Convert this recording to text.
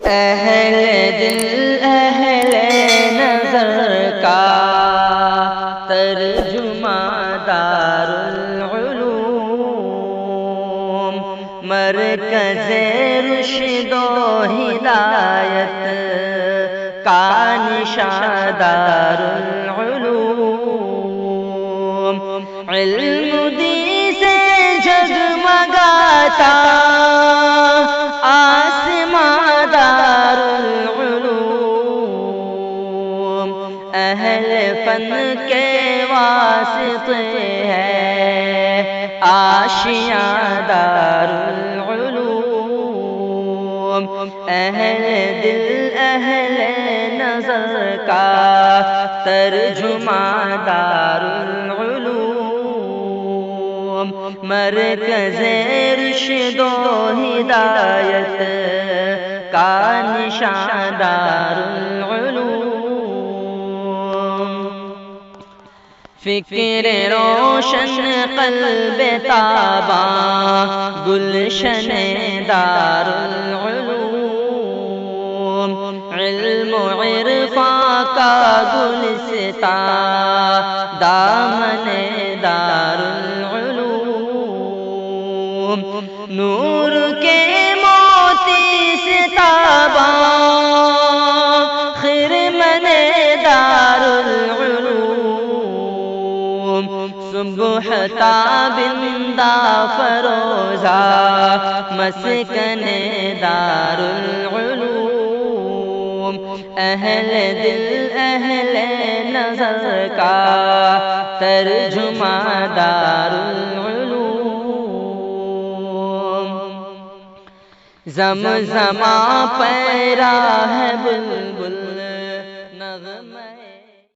اہل دل اہل نظر کا ترجمہ دارالعلوم، مرکز رشد و ہدایت کا نشاں دارالعلوم، علم دی سے جگمگاتا آسماں دارالعلوم، اہل فن کے واسطے ہے آشیاں دارالعلوم، اہل دل اہل نظر کا ترجمہ دارالعلوم، مرکز رشد و ہدایت کا نشاں دارالعلوم، فکر روشن قلب تاباں گلشن دارالعلوم، علم و عرفاں کا گلستاں دامن دارالعلوم، نور کے موتی سے تاباں خرمن دارالعلوم، صبح تابندہ فروزہ مسکن دارالعلوم، اہل دل اہل نظر کا ترجمہ دارالعلوم، زمزمہ پیرا ہے بلبل نغمہ